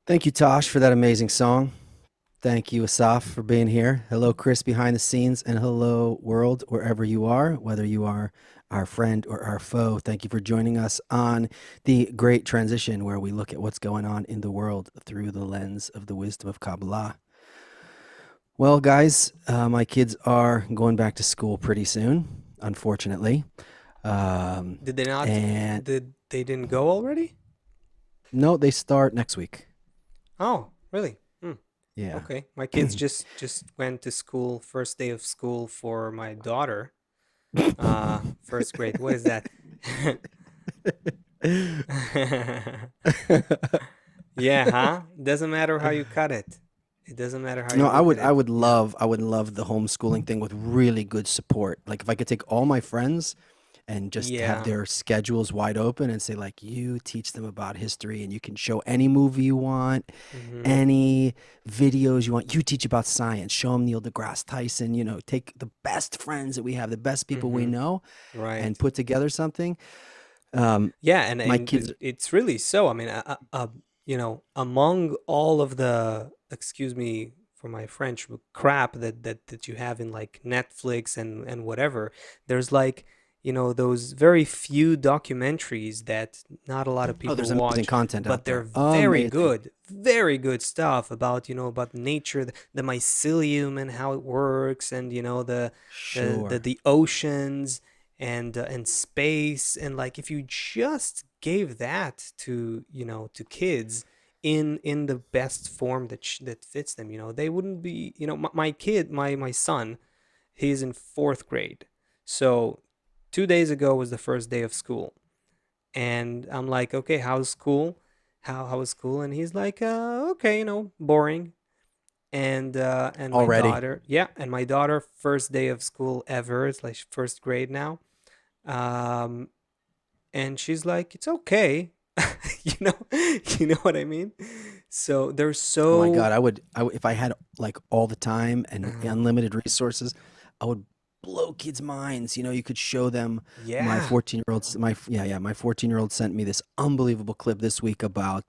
Thank you, Tosh, for that amazing song. Thank you, Asaf, for being here. Hello, Chris, behind the scenes, and hello, world, wherever you are, whether you are our friend or our foe. Thank you for joining us on the Great Transition, where we look at what's going on in the world through the lens of the wisdom of Kabbalah. Well, guys, my kids are going back to school pretty soon, unfortunately. Did they not? And They didn't go already? no, they start next week. Oh, really? Yeah. Okay. My kids just went to school, first day of school for my daughter. First grade. What is that? Yeah, huh? Doesn't matter how you cut it. It doesn't matter how you No, I look would at I it. would Yeah. love I would love the homeschooling thing with really good support. Like if I could take all my friends and just have Yeah. their schedules wide open and say like you teach them about history and you can show any movie you want, Mm-hmm. any videos you want. You teach about science, show them Neil deGrasse Tyson, take the best friends that we have, the best people we Mm-hmm. know and Right. put together something. Um, Yeah, and my and kids, it's really so. I mean, among all of the, excuse me for my French, but crap that you have in like Netflix and whatever, there's like, those very few documentaries that not a lot of oh, people there's amazing watch, content out but they're there. Amazing. very good stuff about, about nature, the mycelium and how it works, and Sure. the oceans and space, and like if you just gave that to to kids in the best form that fits them, they wouldn't be, my kid, my son, he's in fourth grade. So 2 days ago was the first day of school, and I'm like, okay, how's school? How was school? And he's like, okay, boring. And my Already. daughter, yeah, and my daughter, first day of school ever, it's like first grade now. um and she's like, it's okay. you know you know what I mean. So they're Oh my God, so if I had like all the time and uh, unlimited resources, I would blow kids' minds. You could show them my yeah. 14-year-old, my 14-year-old sent me this unbelievable clip this week about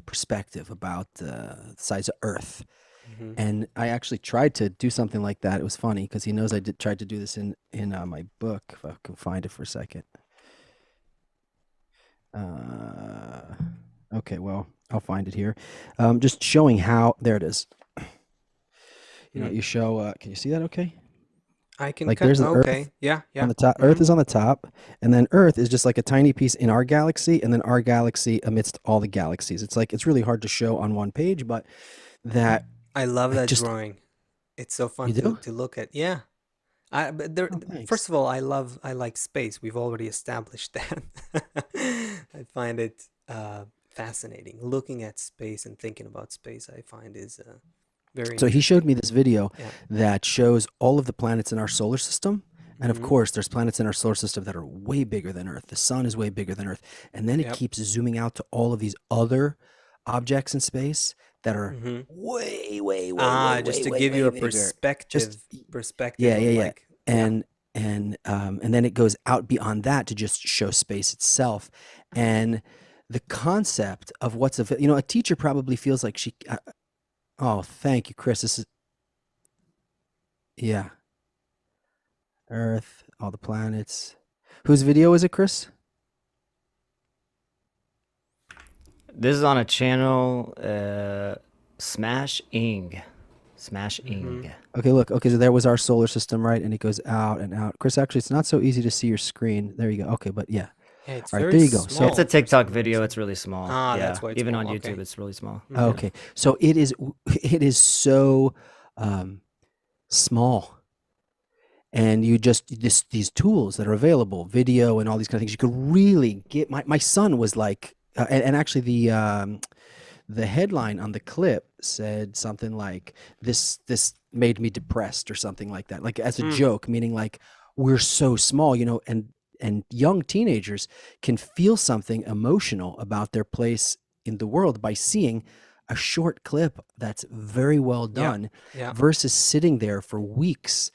perspective, about the size of Earth. Hmm. And I actually tried to do something like that. It was funny because he knows tried to do this in my book. If I can find it for a second. Uh, okay, well, I'll find it here. Just showing how, there it is. Mm. You show, can you see that okay? I can Like cut. there's the Earth Okay, yeah, on yeah. the top. Hmm. Earth is on the top, and then Earth is just like a tiny piece in our galaxy, and then our galaxy amidst all the galaxies. It's like, it's really hard to show on one page, but that, I love like, that just, Drawing. It's so fun you do? to look at. Yeah. But there, Oh, first thanks. of all, I like space. We've already established that. I find it fascinating. Looking at space and thinking about space, I find is very So he showed interesting. me this video Yeah. that shows all of the planets in our solar system. And of Hmm. course, there's planets in our solar system that are way bigger than Earth. The sun is way bigger than Earth. And then it Yep. keeps zooming out to all of these other objects in space that are Hmm. way, way, way, way, Just way, to way, give you way a bigger. Just perspective yeah, of yeah, yeah. like, yeah. And then it goes out beyond that to just show space itself. And the concept of a teacher probably feels like oh, thank you, Chris. This is yeah. Earth, all the planets. Whose video is it, Chris? This is on a channel, Smash Ing. Smash Hmm. Ing. Okay, look. Okay, so there was our solar system, right? And it goes out and out. Chris, actually, it's not so easy to see your screen. There you go. Okay, but yeah. Yeah, it's All right, very there you go. So, It's a small for TikTok some video. It's reason. really small. Ah, that's Yeah, why it's even on small. YouTube, Okay. it's really small. Hmm. Yeah. okay. So it is so um, small. And these tools that are available, video and all these kind of things, you could really get. My son was like, and actually the headline on the clip said something like this made me depressed or something like that, like as a Mm. joke, meaning like we're so small, and young teenagers can feel something emotional about their place in the world by seeing a short clip that's very well Yeah. done Yeah. versus sitting there for weeks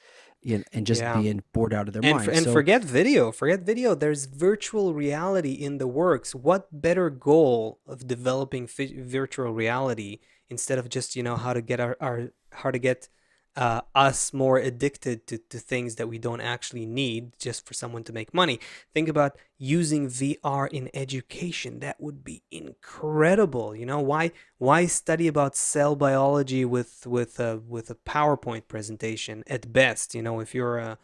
and just Yeah. being bored out of their And mind. and So forget video. Forget video. There's virtual reality in the works. What better goal of developing virtual reality instead of just how to get our how to get us more addicted to things that we don't actually need just for someone to make money. Think about using VR in education. That would be incredible. Why study about cell biology with a PowerPoint presentation at best? If you're a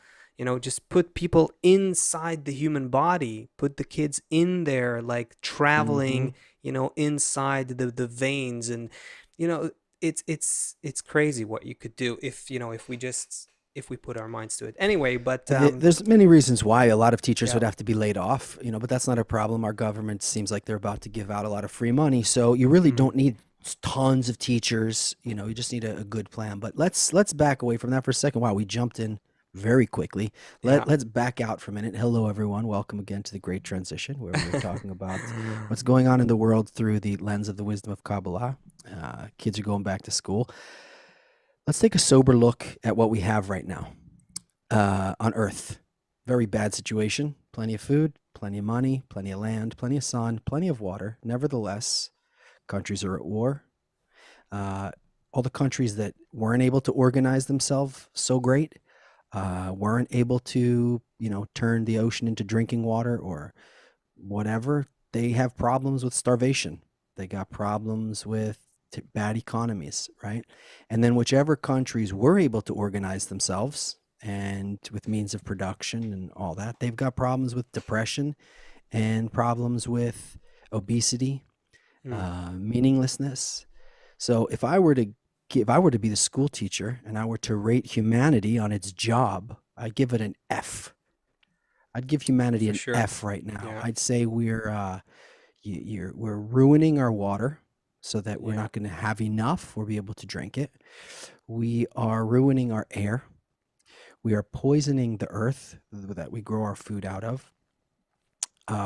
just put people inside the human body, put the kids in there, like mhm. traveling, inside the veins. And you know it's crazy what you could do if we put our minds to it anyway. But There's many reasons why a lot of teachers yeah. would have to be laid off, but that's not a problem. Our government seems like they're about to give out a lot of free money, so you really Hmm. don't need tons of teachers. You just need a good plan. But let's back away from that for a second. Wow, we jumped in very quickly. Yeah. Let's back out for a minute. Hello, everyone. Welcome again to the Great Transition, where we're talking about what's going on in the world through the lens of the wisdom of Kabbalah. Kids are going back to school. Let's take a sober look at what we have right now on Earth. Very bad situation. Plenty of food, plenty of money, plenty of land, plenty of sun, plenty of water. Nevertheless, countries are at war. All the countries that weren't able to organize themselves so great weren't able to, turn the ocean into drinking water or whatever. They have problems with starvation. They got problems with bad economies, right? And then whichever countries were able to organize themselves and with means of production and all that, they've got problems with depression and problems with obesity, Hmm. meaninglessness. So if I were to be the school teacher and I were to rate humanity on its job, I'd give it an F. I'd give humanity For an sure. F right now. Yeah. I'd say we're ruining our water so that we're Yeah. not going to have enough or be able to drink it. We are ruining our air. We are poisoning the earth that we grow our food out of.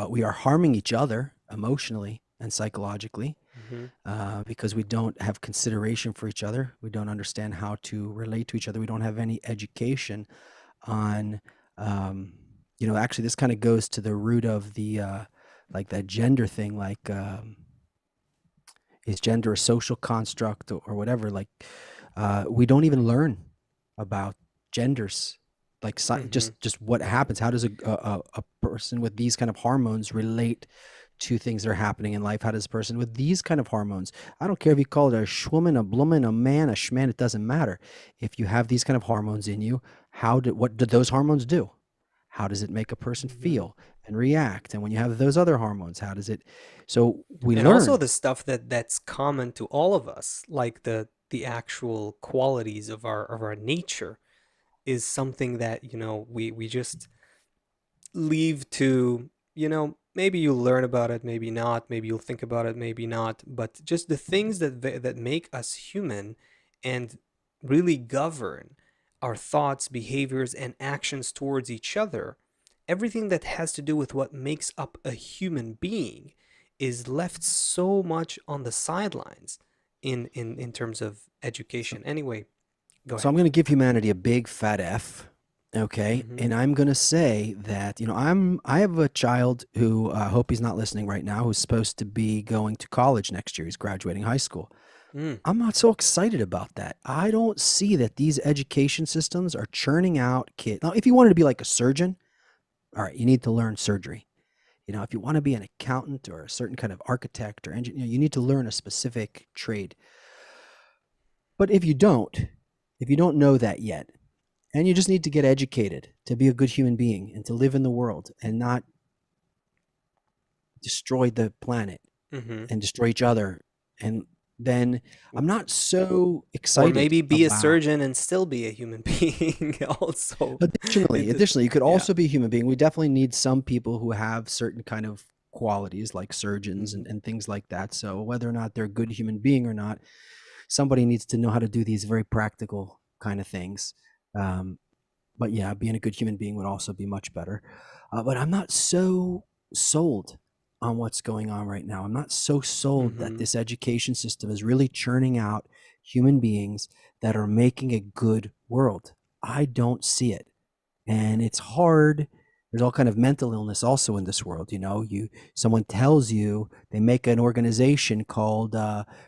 We are harming each other emotionally and psychologically Hmm. because we don't have consideration for each other. We don't understand how to relate to each other. We don't have any education on, actually, this kind of goes to the root of the, like that gender thing, like, is gender a social construct or whatever? Like, we don't even learn about genders, like Hmm. just what happens. How does a person with these kind of hormones relate to things that are happening in life? How does a person with these kind of hormones? I don't care if you call it a schwoman, a blumman, a man, a schman. It doesn't matter. If you have these kind of hormones in you, what do those hormones do? How does it make a person Hmm. feel and react? And when you have those other hormones, how does it? So we And also learn. the stuff that's common to all of us, like the actual qualities of our nature, is something that we just leave to, maybe you'll learn about it, maybe not, maybe you'll think about it, maybe not, but just the things that make us human and really govern our thoughts, behaviors, and actions towards each other. Everything that has to do with what makes up a human being is left so much on the sidelines in terms of So, education. Anyway, go so ahead. I'm going to give humanity a big fat F. Okay. Hmm. And I'm going to say that, I have a child who I hope he's not listening right now, who's supposed to be going to college next year. He's graduating high school. Mm. I'm not so excited about that. I don't see that these education systems are churning out kids. Now, if you wanted to be like a surgeon, all right, you need to learn surgery. If you want to be an accountant or a certain kind of architect or engineer, you need to learn a specific trade. But if you don't know that yet, and you just need to get educated to be a good human being and to live in the world and not destroy the planet Hmm. and destroy each other, and then I'm not so Or excited maybe be a about. surgeon and still be a human being also. Additionally, It, additionally, you could yeah. also be a human being. We definitely need some people who have certain kind of qualities like surgeons Hmm. and things like that. So whether or not they're a good human being or not, somebody needs to know how to do these very practical kind of things. Um, but yeah, being a good human being would also be much better. But I'm not so sold on what's going on right now. I'm not so sold that Hmm. this education system is really churning out human beings that are making a good world. I don't see it. And it's hard. There's all kind of mental illness also in this world. Someone tells you, they make an organization called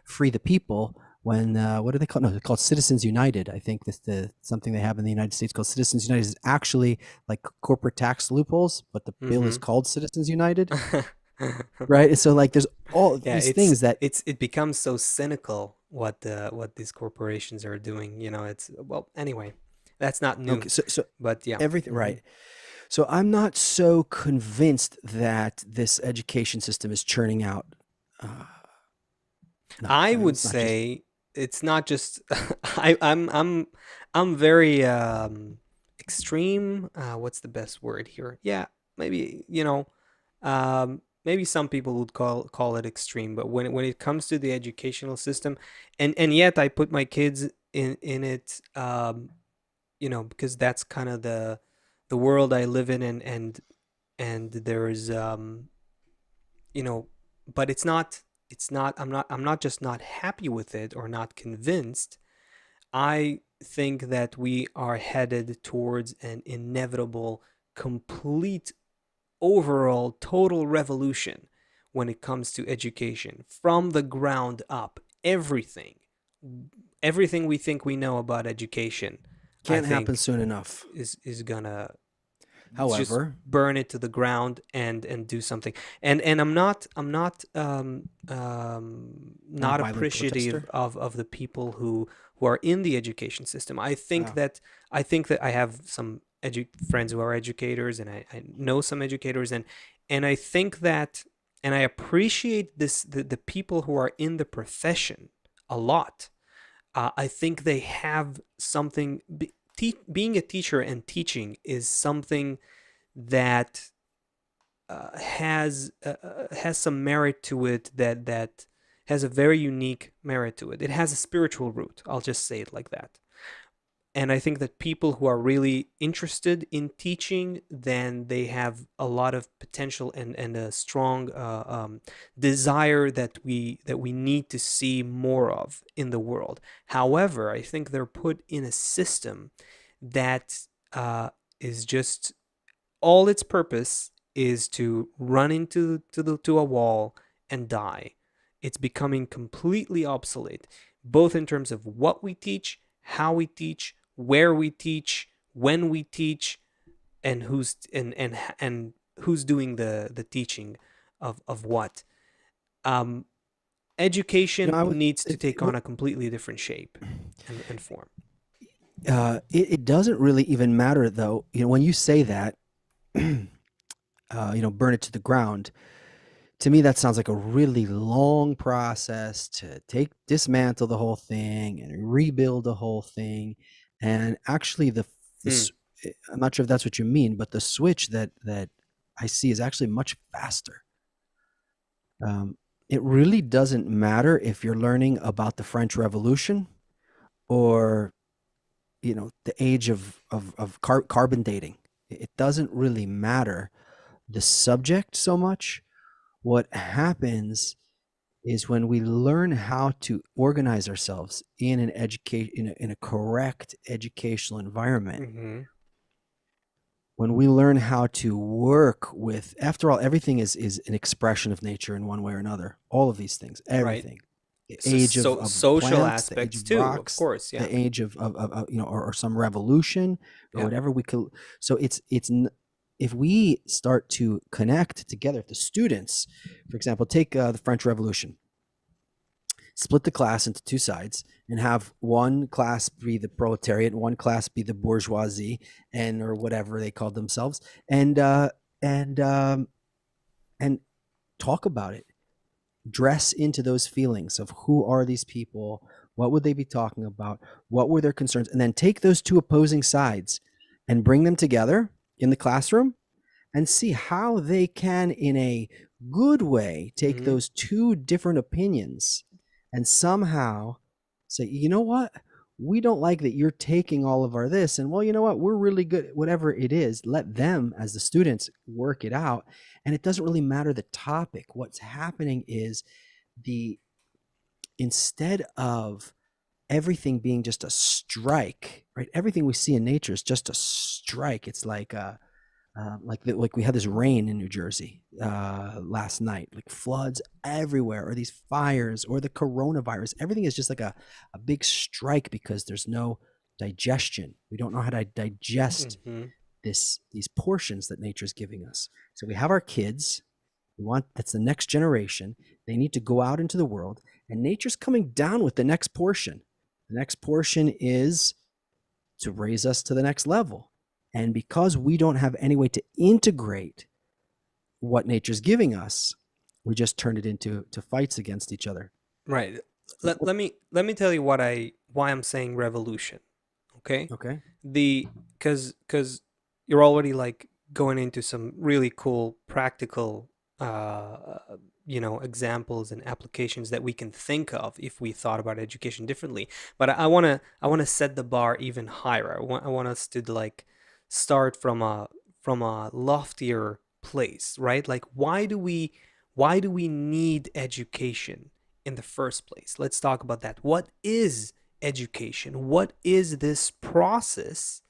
Free the People. When what do they call? No, they're called Citizens United. I think this the something they have in the United States called Citizens United is actually like corporate tax loopholes, but the bill is Mm-hmm. called Citizens United, right? And so like there's all Yeah, these things that it becomes so cynical what these corporations are doing. It's, well, anyway, that's not new, okay, so but yeah. everything Hmm. right. So I'm not so convinced that this education system is churning out. Uh, no, I I mean would it's not just. say it's not just I'm very extreme. What's the best word here? Yeah, maybe, maybe some people would call it extreme, but when it comes to the educational system, and yet I put my kids in it, because that's kind of the world I live in, and there is, you know but it's not I'm not just not happy with it or not convinced. I think that we are headed towards an inevitable, complete, overall total revolution when it comes to education from the ground up. Everything we think we know about education, I Can't happen think, soon enough. is gonna just However, burn it to the ground and do something. And I'm not not violent appreciative protester. of the people who are in the education system. Uh, I think that I have some friends who are educators, and I know some educators, and I think that, and I appreciate the people who are in the profession a lot. I think they have something. Being a teacher and teaching is something that has some merit to it, that has a very unique merit to it. It has a spiritual root. I'll just say it like that. And I think that people who are really interested in teaching, then they have a lot of potential and a strong desire that we need to see more of in the world. However, I think they're put in a system that is just, all its purpose is to run to a wall and die. It's becoming completely obsolete, both in terms of what we teach, how we teach, where we teach, when we teach, and who's doing the teaching of what. Um, Education I would. needs to take on a completely different shape and form. It doesn't really even matter though. When you say that, burn it to the ground. To me, that sounds like a really long process to dismantle the whole thing and rebuild the whole thing. And actually, Hmm. I'm not sure if that's what you mean, but the switch that I see is actually much faster. It really doesn't matter if you're learning about the French Revolution or the age of carbon dating. It doesn't really matter the subject so much. What happens is when we learn how to organize ourselves in an educate in a correct educational environment, Mm-hmm. when we learn how to work with, after all, everything is an expression of nature in one way or another. All of these things, Right. everything, the So, age so of social plants, the age aspects of too, of rocks, course. Yeah. the age of or some revolution or Yeah. whatever we could. So if we start to connect together, if the students, for example, take the French Revolution, split the class into two sides and have one class be the proletariat and one class be the bourgeoisie, and or whatever they called themselves, and and um, and talk about it, dress into those feelings of who are these people, what would they be talking about, what were their concerns, and then take those two opposing sides and bring them together in the classroom and see how they can, in a good way, take Hmm. those two different opinions and somehow say, you know what? We don't like that you're taking all of our this. And well, you know what? We're really good, whatever it is, let them, as the students, work it out. And it doesn't really matter the topic. What's happening is the, instead of everything being just a strike, right? Everything we see in nature is just a strike. It's like like we had this rain in New Jersey last night, like floods everywhere, or these fires, or the coronavirus. Everything is just like a big strike because there's no digestion. We don't know how to digest Mm-hmm. these portions that nature's giving us. So we have our kids. That's the next generation. They need to go out into the world, and nature's coming down with the next portion. The next portion is to raise us to the next level. And because we don't have any way to integrate what nature's giving us, we just turn it into fights against each other. Right. Let me tell you why I'm saying revolution. Okay. Okay. Because you're already like going into some really cool practical examples and applications that we can think of if we thought about education differently. But I want to set the bar even higher. I want us to like start from a loftier place, right? Like why do we need education in the first place? Let's talk about that. What is education? What is this process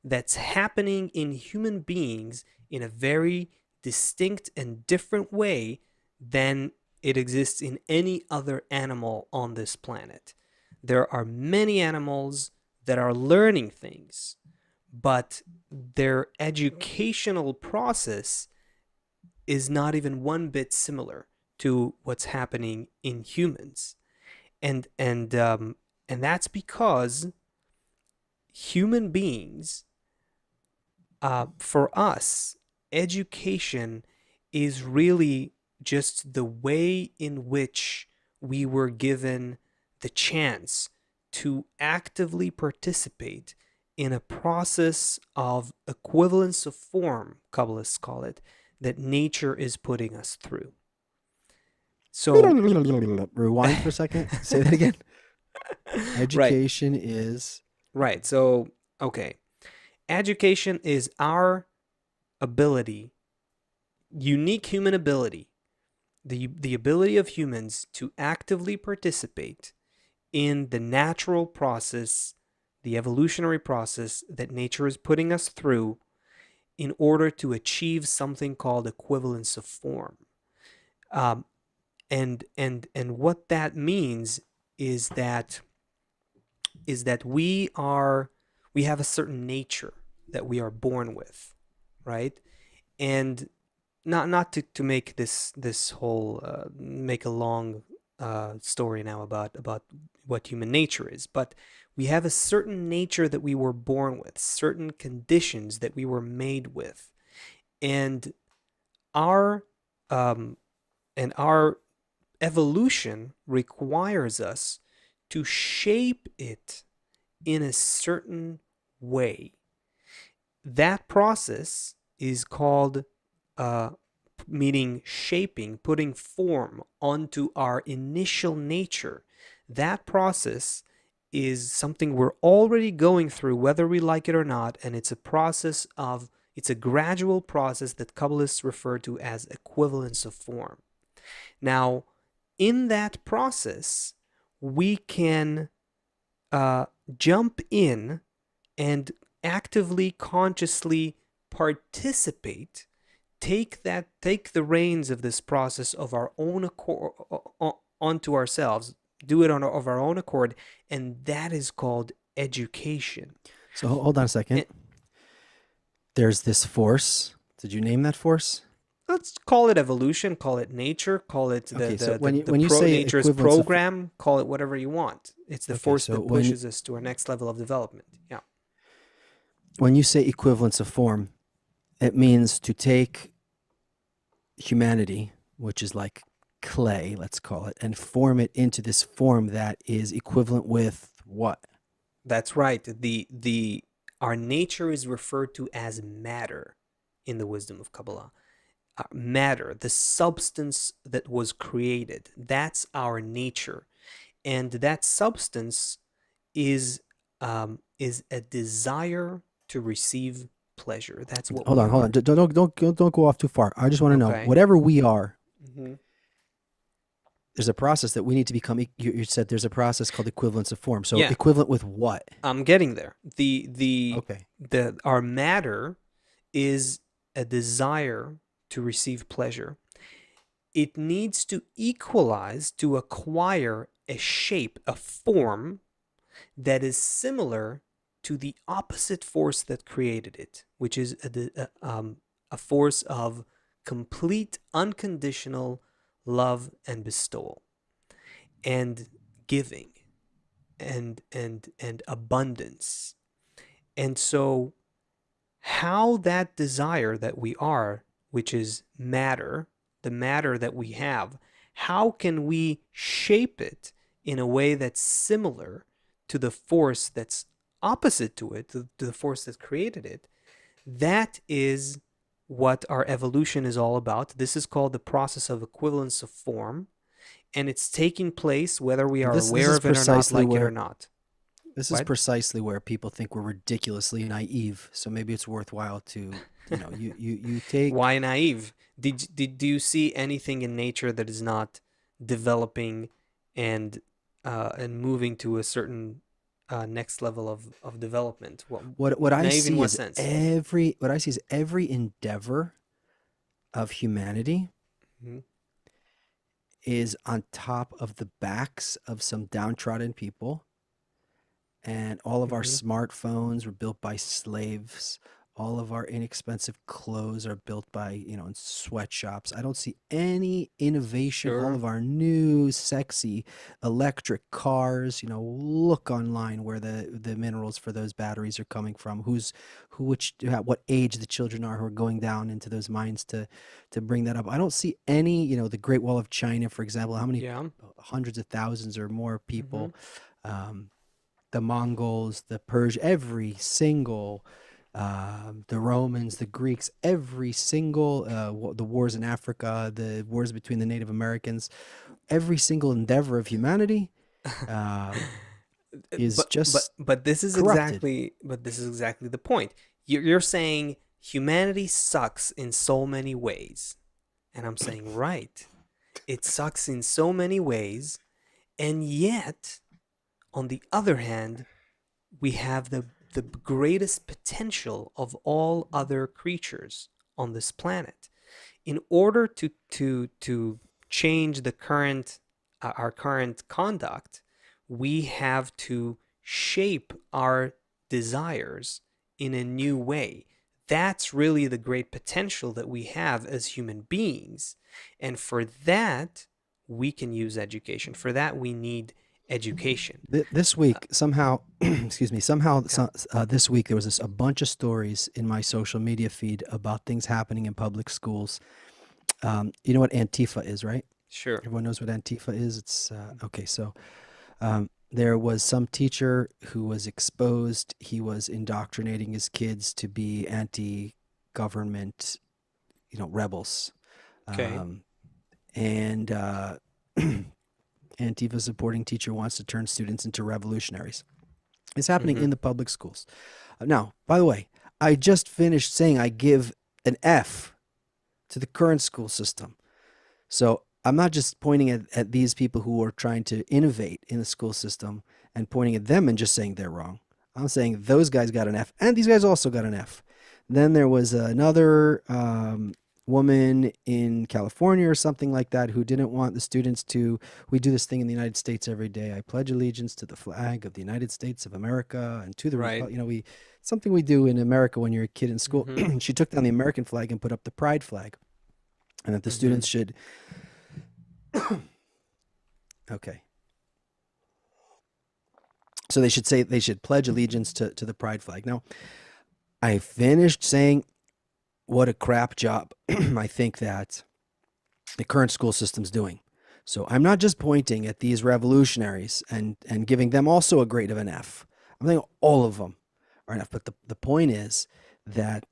that's happening in human beings in a very distinct and different way than it exists in any other animal on this planet? There are many animals that are learning things, but their educational process is not even one bit similar to what's happening in humans. And that's because human beings, for us, education is really just the way in which we were given the chance to actively participate in a process of equivalence of form, Kabbalists call it, that nature is putting us through. So, Rewind for a second. Say that again. Education is right. So, okay. Education is our ability, unique human ability, the ability of humans to actively participate in the natural process, the evolutionary process that nature is putting us through in order to achieve something called equivalence of form. Um, and what that means is that we have a certain nature that we are born with, right? And not to make this whole make a long story now about what human nature is, but we have a certain nature that we were born with, certain conditions that we were made with, and our um, our evolution requires us to shape it in a certain way. That process is called meaning shaping, putting form onto our initial nature. That process is something we're already going through, whether we like it or not, and it's a gradual process that Kabbalists refer to as equivalence of form. Now, in that process, we can jump in and actively, consciously participate, take the reins of this process of our own accord onto ourselves, do it of our own accord, and that is called education. So hold on a second. There's this force. Did you name that force? Let's call it evolution, call it nature, call it when you say nature's program, call it whatever you want. It's the force that pushes us to our next level of development. Yeah. When you say equivalence of form, it means to take humanity, which is like clay, let's call it, and form it into this form that is equivalent with what? That's right. Our nature is referred to as matter in the wisdom of Kabbalah. Matter, the substance that was created, that's our nature, and that substance is a desire to receive pleasure. That's what. Hold on. Don't go off too far. I just want to know, whatever we are, Mm-hmm. there's a process that we need to become. You said there's a process called equivalence of form. So Yeah, equivalent with what? I'm getting there. Okay. Our matter is a desire to receive pleasure. It needs to equalize to acquire a shape, a form that is similar to the opposite force that created it, which is a force of complete unconditional love and bestowal and giving and abundance. And so how that desire that we are, which is matter, the matter that we have, how can we shape it in a way that's similar to the force that's opposite to it, to the force that created it? That is what our evolution is all about. This is called the process of equivalence of form, and it's taking place whether we are This aware is of it or not, precisely like it or where not. this is What? precisely where people think we're ridiculously naive. So maybe it's worthwhile to, you take. Why naive? Do you see anything in nature that is not developing and moving to a certain next level of development? What I Naive in see what is sense? every endeavor of humanity Mhm. is on top of the backs of some downtrodden people, and all of our Mhm. smartphones were built by slaves. All of our inexpensive clothes are built by, in sweatshops. I don't see any innovation. All Sure. of our new sexy electric cars, look online where the minerals for those batteries are coming from, at what age the children are who are going down into those mines to bring that up. I don't see any, the Great Wall of China, for example, how many Yeah. hundreds of thousands or more Mhm. people, um, the Mongols, the Persians, every single, the Romans, the Greeks, every single, the wars in Africa, the wars between the Native Americans, every single endeavor of humanity um, is just corrupted. But this is exactly the point. You're saying humanity sucks in so many ways, and I'm saying right. It sucks in so many ways, and yet, on the other hand, we have the greatest potential of all other creatures on this planet. In order to change the current our current conduct, we have to shape our desires in a new way. That's really the great potential that we have as human beings. And for that, we can use education. For that, we need education. This week, somehow, excuse me, somehow, Yeah, this week, there was a bunch of stories in my social media feed about things happening in public schools. You know what Antifa is, right? sure. Everyone knows what Antifa is. It's okay. So there was some teacher who was exposed. He was indoctrinating his kids to be anti-government, rebels. Okay. Um, and Antifa supporting teacher wants to turn students into revolutionaries. It's happening Mm-hmm. in the public schools. Now, by the way, I just finished saying I give an F to the current school system. So I'm not just pointing at these people who are trying to innovate in the school system and pointing at them and just saying they're wrong. I'm saying those guys got an F, and these guys also got an F. Then there was another woman in California or something like that who didn't want the students to. We do this thing in the United States every day. I pledge allegiance to the flag of the United States of America and to the Right. Republic. Something we do in America when you're a kid in school. Mm-hmm. She took down the American flag and put up the pride flag, and that the Mm-hmm. students should. Okay. So they should pledge allegiance to the pride flag. Now, I finished saying what a crap job I think that the current school system's doing. So I'm not just pointing at these revolutionaries and giving them also a grade of an F. I'm saying all of them are an F. But the point is that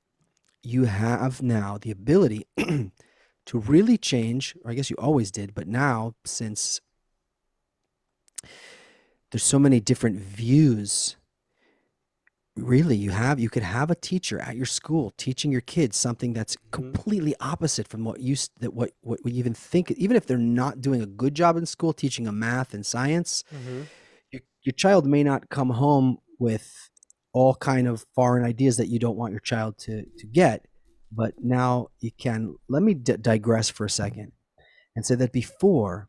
you have now the ability to really change, or I guess you always did, but now since there's so many different views, really, you could have a teacher at your school teaching your kids something that's Hmm. completely opposite from what you that what we even think, even if they're not doing a good job in school teaching them math and science. Hmm. Your child may not come home with all kind of foreign ideas that you don't want your child to get, but now you can. Let me digress for a second and say that before,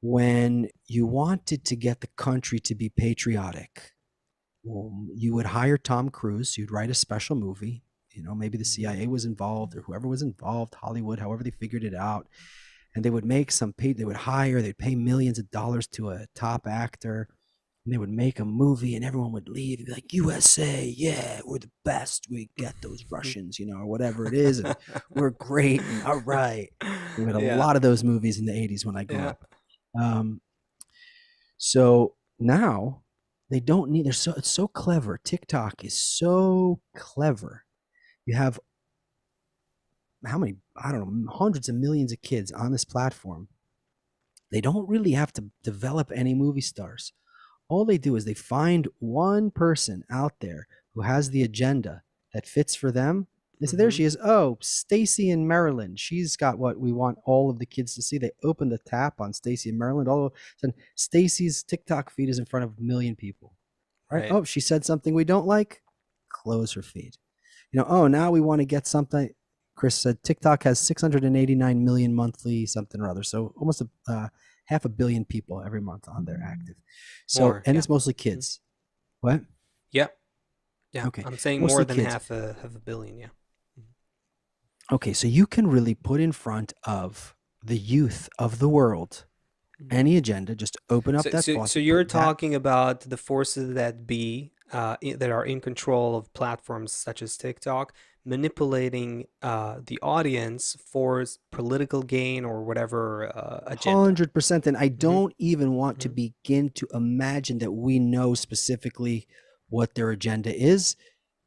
when you wanted to get the country to be patriotic, you would hire Tom Cruise. You'd write a special movie. Maybe the Hmm. CIA was involved or whoever was involved, Hollywood, however they figured it out. And they would make they would hire, they'd pay millions of dollars to a top actor, and they would make a movie, and everyone would leave and be like, USA, yeah, we're the best. We get those Russians, or whatever it is. And we're great. And all right. We had a Yeah. lot of those movies in the 80s when I grew Yeah. up. Um, so now they don't need, it's so clever. TikTok is so clever. You have how many, I don't know, hundreds of millions of kids on this platform. They don't really have to develop any movie stars. All they do is they find one person out there who has the agenda that fits for them. They say, there Hmm. she is. Oh, Stacy in Maryland. She's got what we want all of the kids to see. They open the tap on Stacy in Maryland. All of a sudden, Stacy's TikTok feed is in front of a million people. Right? Right. Oh, she said something we don't like. Close her feed. Oh, now we want to get something. Chris said TikTok has 689 million monthly something or other. So almost half a billion people every month on there active. So, More. and Yeah. it's mostly Mhm. kids. What? Yeah. Yeah. Okay. I'm saying more Mostly than kids. half a billion. Yeah. Okay. So you can really put in front of the youth of the world Mhm. any agenda, just open up So, that so, so faucet, you're put that talking about the forces that be that are in control of platforms such as TikTok, manipulating the audience for political gain or whatever agenda. 100%. And I Hmm. don't even want to Hmm. begin to imagine that we know specifically what their agenda is,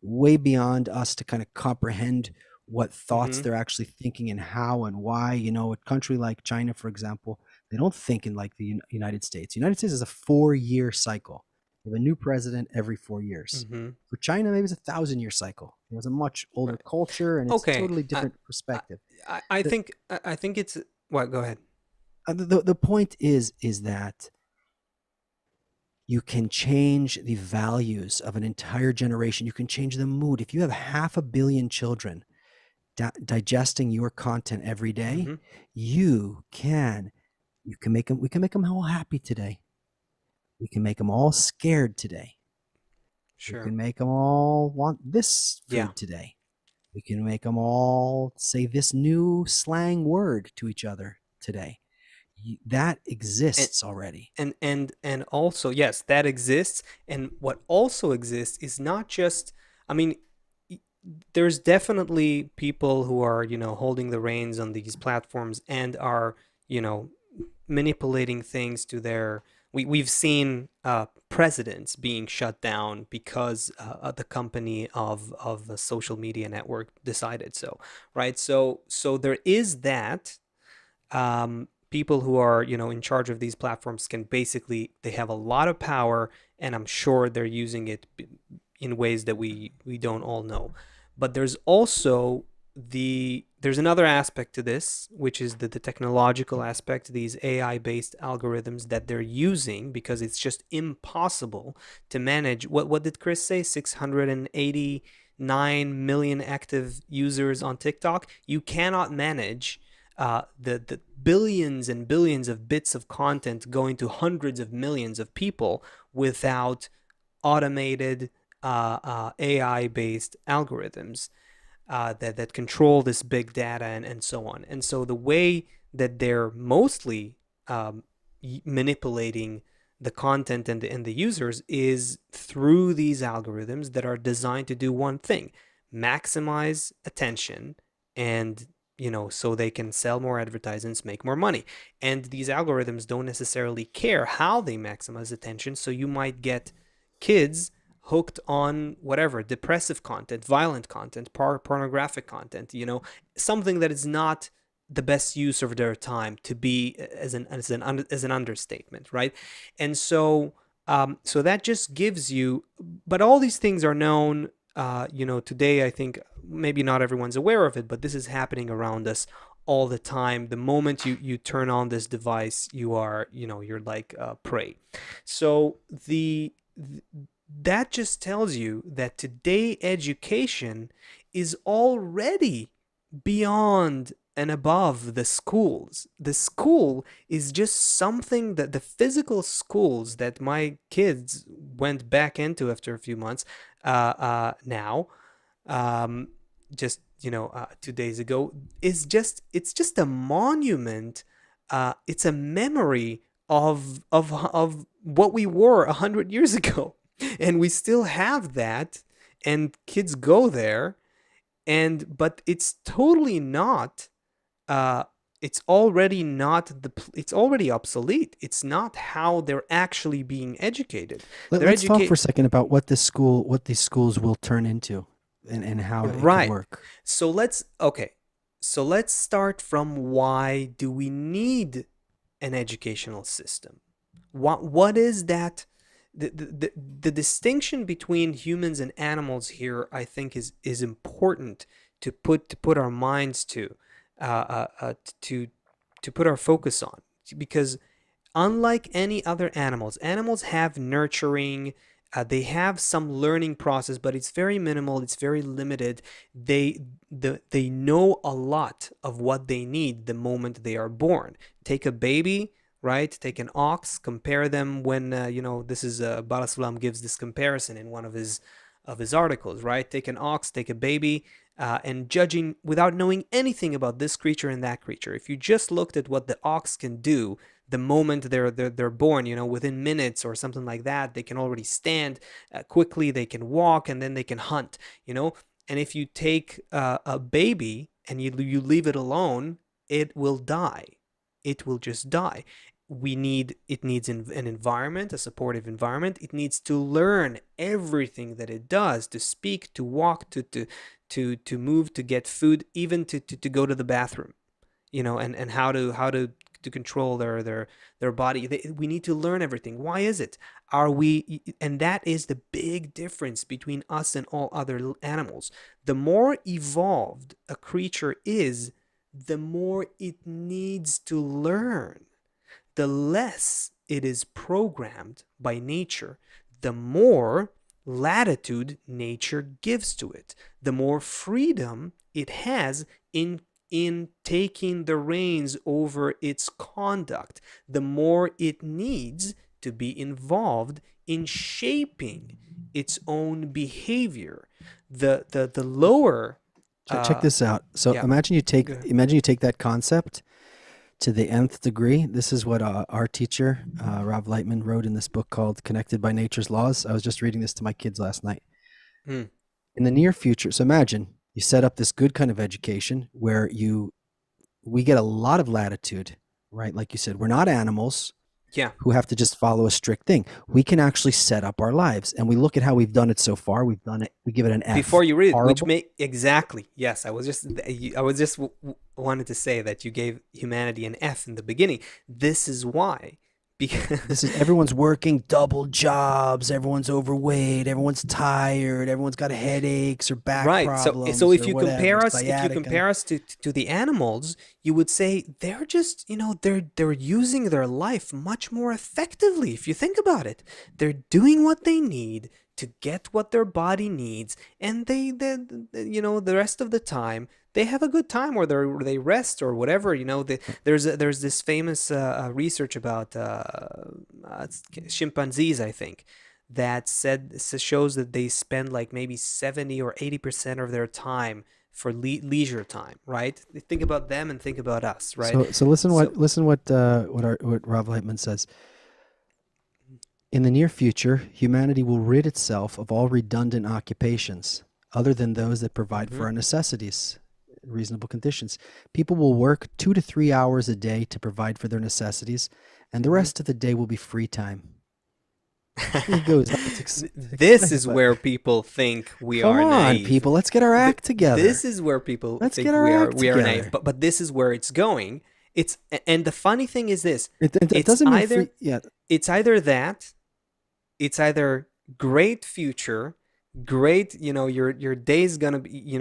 way beyond us to kind of comprehend what thoughts Hmm. they're actually thinking and how and why. A country like China, for example, they don't think in like the United States. The United States is a 4-year cycle. You have a new president every 4 years. Hmm. For China, maybe it's a 1,000-year cycle. It's a much older Right. culture and it's a Okay. totally I, different I, perspective. I The, think I think it's what. Go ahead. the point is that you can change the values of an entire generation. You can change the mood. If you have half a billion children digesting your content every day, Hmm. you can make them. We can make them all happy today. We can make them all scared today. We Sure. can make them all want this Yeah. food today. We can make them all say this new slang word to each other today. That And exists already. and also, yes, that exists. And what also exists is not just, I mean, y- there's definitely people who are, holding the reins on these platforms and are, you know manipulating things to their. We've seen presidents being shut down because the company of the social media network decided so, right? So there is that. People who are, in charge of these platforms can basically, they have a lot of power, and I'm sure they're using it in ways that we don't all know. But there's also there's another aspect to this, which is the technological aspect, these AI based algorithms that they're using, because it's just impossible to manage. What did Chris say? 689 million active users on TikTok. You cannot manage the billions and billions of bits of content going to hundreds of millions of people without automated AI based algorithms that control this big data and so on. And so the way that they're mostly um, manipulating the content and the users is through these algorithms that are designed to do one thing: maximize attention, and so they can sell more advertisements, make more money. And these algorithms don't necessarily care how they maximize attention, so you might get kids hooked on whatever depressive content, violent content, pornographic content, something that is not the best use of their time, to be as an understatement, right? And so So that just gives you, but all these things are known. Today I think maybe not everyone's aware of it, but this is happening around us all the time. The moment you turn on this device, you're like prey. So that just tells you that today education is already beyond and above the schools. The school is just something that the physical schools that my kids went back into after a few months now, um, just 2 days ago, it's just a monument. It's a memory of what we were 100 years ago, and we still have that, and kids go there, but it's totally not uh it's already obsolete. It's not how they're actually being educated. They're Let's talk for educate a second about what these schools will turn into, and how it could Right. work. So let's start from, why do we need an educational system? What is that? The distinction between humans and animals here, I think, is important to put our minds to to put our focus on, because unlike any other animals have nurturing. They have some learning process, but it's very minimal. It's very limited. They know a lot of what they need the moment they are born. Take a baby, right? Take an ox. Compare them when this is Bala Sulam gives this comparison in one of his articles, right? Take an ox, take a baby, and judging without knowing anything about this creature and that creature. If you just looked at what the ox can do the moment they're born, within minutes or something like that, they can already stand quickly, they can walk, and then they can hunt. And if you take a baby and you leave it alone, it will die. It will just die. It needs an environment, a supportive environment. It needs to learn everything that it does, to speak, to walk, to move, to get food, even to go to the bathroom, and how to control their body. We need to learn everything. Why is it? And that is the big difference between us and all other animals. The more evolved a creature is, the more it needs to learn. The less it is programmed by nature, the more latitude nature gives to it, the more freedom it has in taking the reins over its conduct, the more it needs to be involved in shaping its own behavior. The lower Check this out. So yeah, imagine you take go ahead. that concept to the nth degree. This is what our teacher, Rob Lightman, wrote in this book called Connected by Nature's Laws. I was just reading this to my kids last night. Mm, In the near future, so imagine you set up this good kind of education where we get a lot of latitude, right? Like you said, we're not animals yeah. who have to just follow a strict thing. We can actually set up our lives, and we look at how we've done it so far. We've done it. We give it an F. Before you read it, which Horrible. may exactly, yes, I was just wanted to say that you gave humanity an F in the beginning. This is why, because This is everyone's working double jobs. Everyone's overweight. Everyone's tired. Everyone's got headaches or back right. So problems if or you whatever, compare us, sciatica. to the animals, you would say they're just, they're using their life much more effectively. If you think about it, they're doing what they need to get what their body needs, and the rest of the time they have a good time, or they rest or whatever. There's this famous research about chimpanzees, I think, that shows that they spend like maybe 70 or 80% of their time for leisure time, right? Think about them and think about us, right? So listen So what Rob Lightman says. In the near future, humanity will rid itself of all redundant occupations, other than those that provide for mhm. our necessities, reasonable conditions. People will work 2 to 3 hours a day to provide for their necessities, and the Mhm. rest of the day will be free time. He goes on to This explain, is but where people think we come are on, naive. people, let's get our act This together. is where people Let's think get our act we are naive. together. But this is where it's going. And the funny thing is this: It it's doesn't mean either free. Yeah, it's either that, it's either great future, great, your day's gonna be,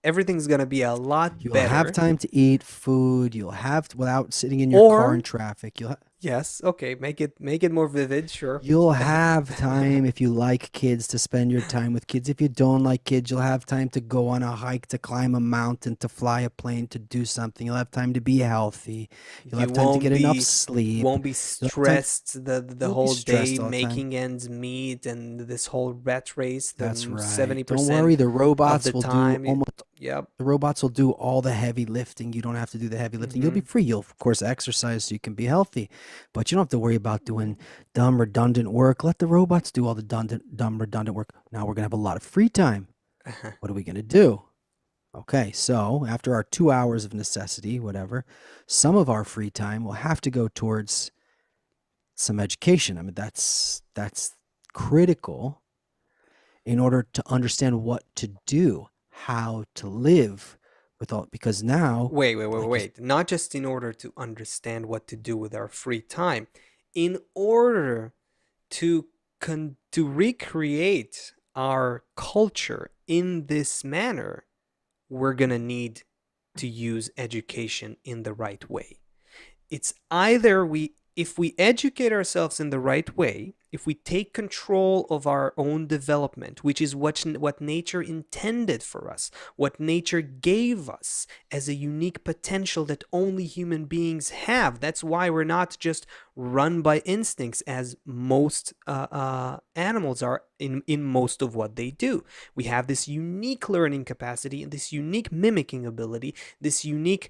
everything's gonna be a lot You'll have better, time to eat food. You'll have to, without sitting in your car in or traffic. yes, okay, make it more vivid, sure. You'll have time if you like kids to spend your time with kids. If you don't like kids, you'll have time to go on a hike, to climb a mountain, to fly a plane, to do something. You'll have time to be healthy. You'll You have time to won't get enough be you sleep. won't be You'll have time. stressed the You won't be whole day stressed all the time. making ends meet and this whole rat race, That's the right. Don't 70% worry. The of robots the will do time. almost Yep. the robots will do all the heavy lifting. You don't have to do the heavy lifting. You'll be Hmm. free. You'll, of course, exercise so you can be healthy, but you don't have to worry about doing dumb, redundant work. Let the robots do all the dumb, redundant work. Now we're going to have a lot of free time. What are we going to do? Okay, so after our 2 hours of necessity, whatever, some of our free time will have to go towards some education. I mean, that's critical in order to understand what to do, how to live with all, because now, Wait, wait, wait, like you, wait. Not just in order to understand what to do with our free time, in order to recreate our culture in this manner, we're gonna need to use education in the right way. It's either if we educate ourselves in the right way, if we take control of our own development, which is what nature intended for us, what nature gave us as a unique potential that only human beings have. That's why we're not just run by instincts as most animals are in most of what they do. We have this unique learning capacity and this unique mimicking ability, this unique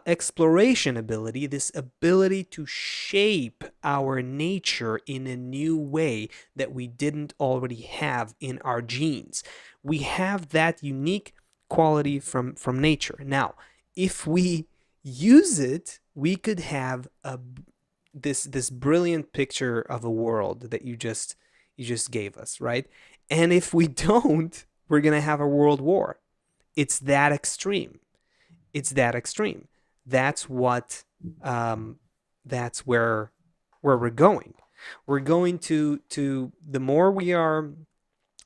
exploration ability, this ability to shape our nature in a new way that we didn't already have in our genes. We have that unique quality from nature. Now, if we use it, we could have this brilliant picture of a world that you just gave us, right? And if we don't, we're gonna have a world war. It's that extreme. It's that extreme. That's what that's where we're going. We're going to the more we are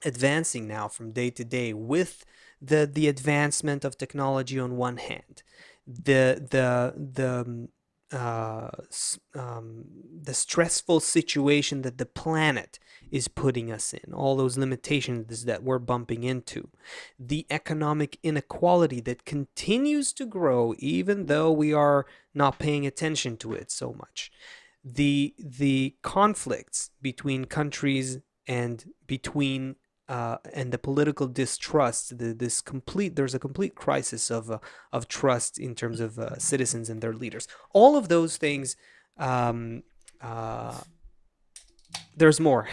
advancing now from day to day with the advancement of technology on one hand, the uh, the stressful situation that the planet is putting us in, all those limitations that we're bumping into, the economic inequality that continues to grow even though we are not paying attention to it so much, the conflicts between countries and between and the political distrust, there's a complete crisis of trust in terms of citizens and their leaders. All of those things, um, uh, there's more.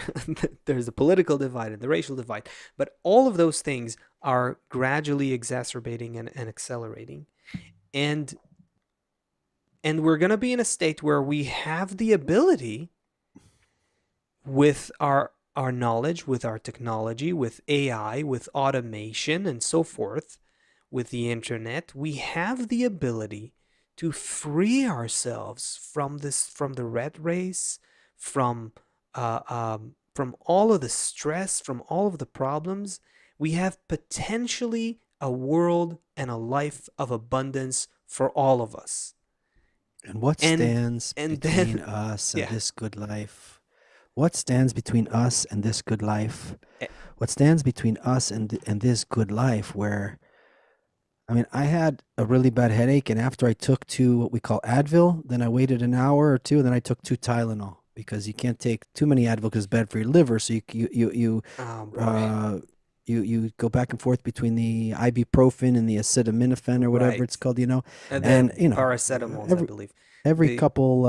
There's the political divide and the racial divide, but all of those things are gradually exacerbating and accelerating, and we're gonna be in a state where we have the ability with our knowledge, with our technology, with AI, with automation and so forth, with the internet, we have the ability to free ourselves from the rat race, from all of the stress, from all of the problems. We have potentially a world and a life of abundance for all of us. and what And stands and between then us and yeah. this good life? What stands between us and this good life? Eh, What stands between us and this good life? Where, I mean, I had a really bad headache, and after I took two what we call Advil, then I waited an hour or two, and then I took two Tylenol because you can't take too many Advil because it's bad for your liver. So oh boy. uh, you go back and forth between the ibuprofen and the acetaminophen or whatever it's Right. called, And and the paracetamols, I every believe. every The couple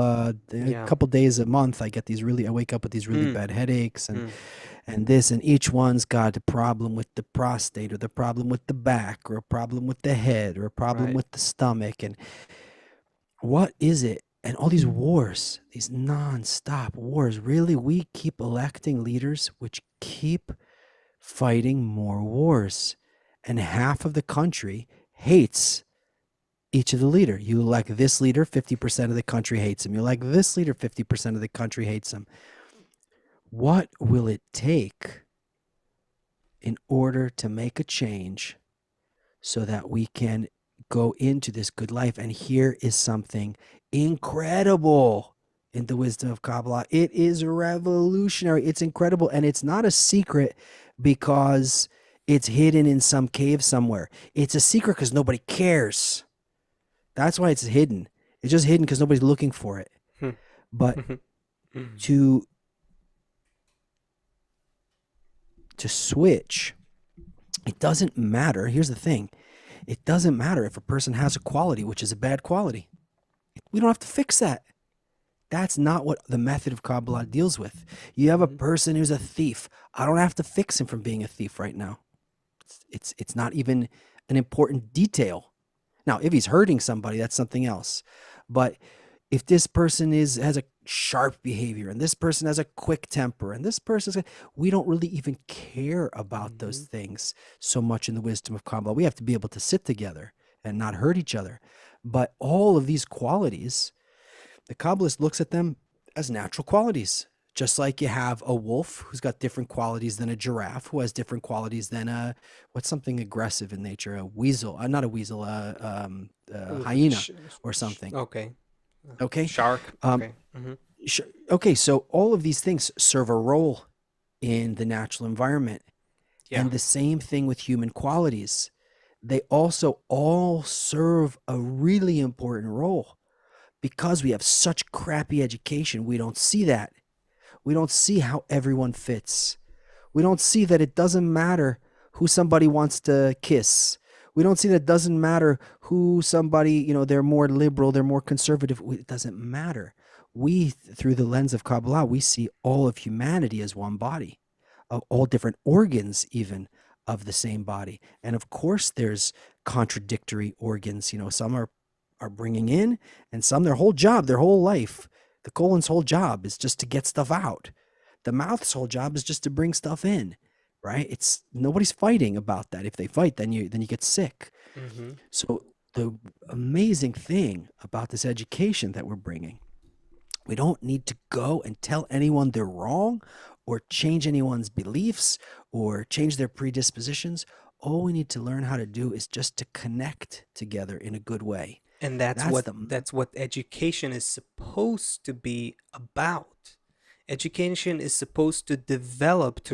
Yeah. couple days a month I wake up with these really Mm, bad headaches, mm, and this, and each one's got a problem with the prostate, or the problem with the back, or a problem with the head, or a problem right. with the stomach. And what is it? And all these wars, these non-stop wars, really, we keep electing leaders which keep fighting more wars, and half of the country hates each of the leader. You elect this leader, 50% of the country hates him. You elect this leader, 50% of the country hates him. What will it take in order to make a change so that we can go into this good life? And here is something incredible in the wisdom of Kabbalah. It is revolutionary. It's incredible. And it's not a secret because it's hidden in some cave somewhere. It's a secret because nobody cares. That's why it's hidden. It's just hidden because nobody's looking for it. But to switch, it doesn't matter. Here's the thing. It doesn't matter if a person has a quality which is a bad quality. We don't have to fix that. That's not what the method of Kabbalah deals with. You have a person who's a thief. I don't have to fix him from being a thief right now. It's not even an important detail. Now, if he's hurting somebody, that's something else. But if this person has a sharp behavior and this person has a quick temper and this person, we don't really even care about those things so much in the wisdom of Kabbalah. We have to be able to sit together and not hurt each other. But all of these qualities, the Kabbalist looks at them as natural qualities. Just like you have a wolf who's got different qualities than a giraffe, who has different qualities than what's something aggressive in nature, a weasel, not a weasel, a hyena or something. Okay. Okay. Shark. Okay. Okay. So all of these things serve a role in the natural environment. Yeah. And the same thing with human qualities. They also all serve a really important role. Because we have such crappy education, we don't see that. We don't see how everyone fits. We don't see that it doesn't matter who somebody wants to kiss. We don't see that it doesn't matter who somebody, they're more liberal, they're more conservative. It doesn't matter. We, through the lens of Kabbalah, we see all of humanity as one body, of all different organs even of the same body. And of course, there's contradictory organs. Some are bringing in, and some, their whole job, their whole life, the colon's whole job is just to get stuff out. The mouth's whole job is just to bring stuff in, right? It's nobody's fighting about that. If they fight, then you get sick. So the amazing thing about this education that we're bringing, we don't need to go and tell anyone they're wrong or change anyone's beliefs or change their predispositions. All we need to learn how to do is just to connect together in a good way. And that's what education is supposed to be about. Education is supposed to develop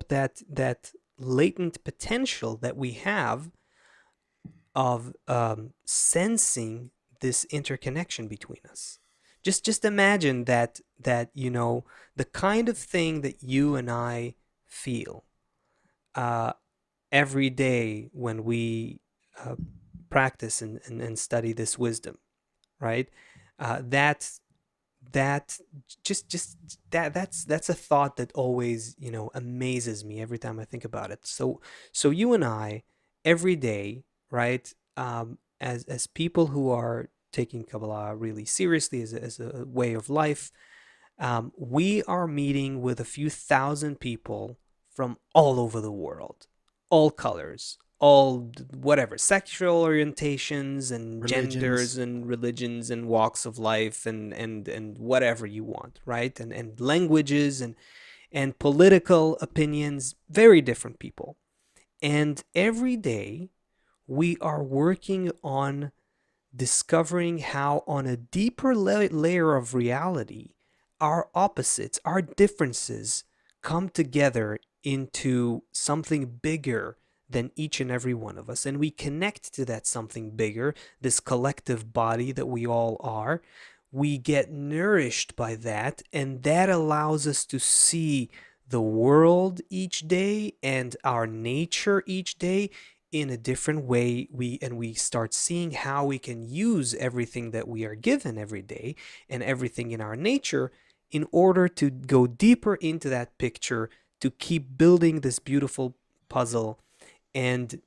that latent potential that we have of sensing this interconnection between us. Just imagine that the kind of thing that you and I feel every day when we practice and study this wisdom, right? That's a thought that always amazes me every time I think about it. So you and I every day, right? As people who are taking Kabbalah really seriously as a way of life, we are meeting with a few thousand people from all over the world, all colors, all whatever sexual orientations and genders and religions and walks of life and whatever you want, right? And languages and political opinions, very different people. And every day we are working on discovering how, on a deeper layer of reality, our opposites, our differences come together into something bigger than each and every one of us. And we connect to that something bigger, this collective body that we all are. We get nourished by that, and that allows us to see the world each day and our nature each day in a different way. We start seeing how we can use everything that we are given every day and everything in our nature in order to go deeper into that picture, to keep building this beautiful puzzle. And